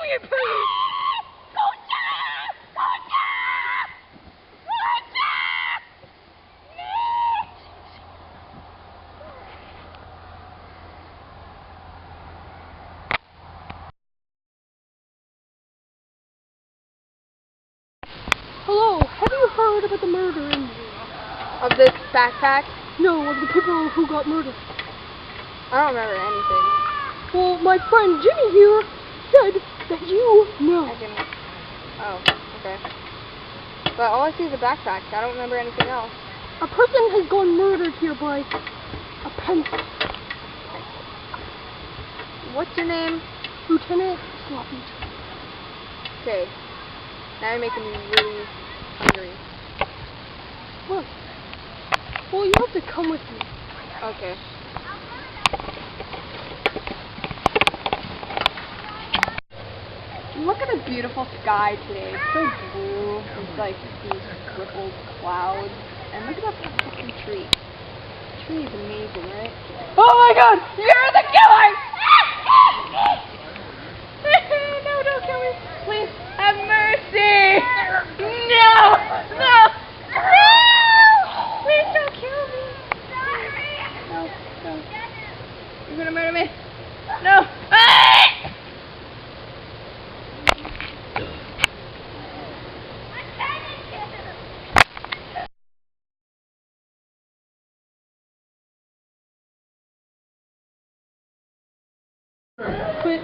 me a penny! Hello, have you heard about the murder Of this backpack? No, of the people who got murdered. I don't remember anything. Well, my friend Jimmy here said that you know. I didn't. Oh, okay. But all I see is a backpack. I don't remember anything else. A person has gone murdered here by a pencil. What's your name? Lieutenant Sloppy. Okay. Now you're making me really hungry. What? Well, you have to come with me. Okay. Look at the beautiful sky today. It's so blue. It's like these rippled clouds. And look at that fucking tree. The tree is amazing, right? Oh my god! You're the killer! No, don't kill me. Please, have mercy! No! No! No! Please don't kill me! No, no. You're gonna murder me. No! Quit.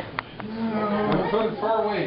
Far away.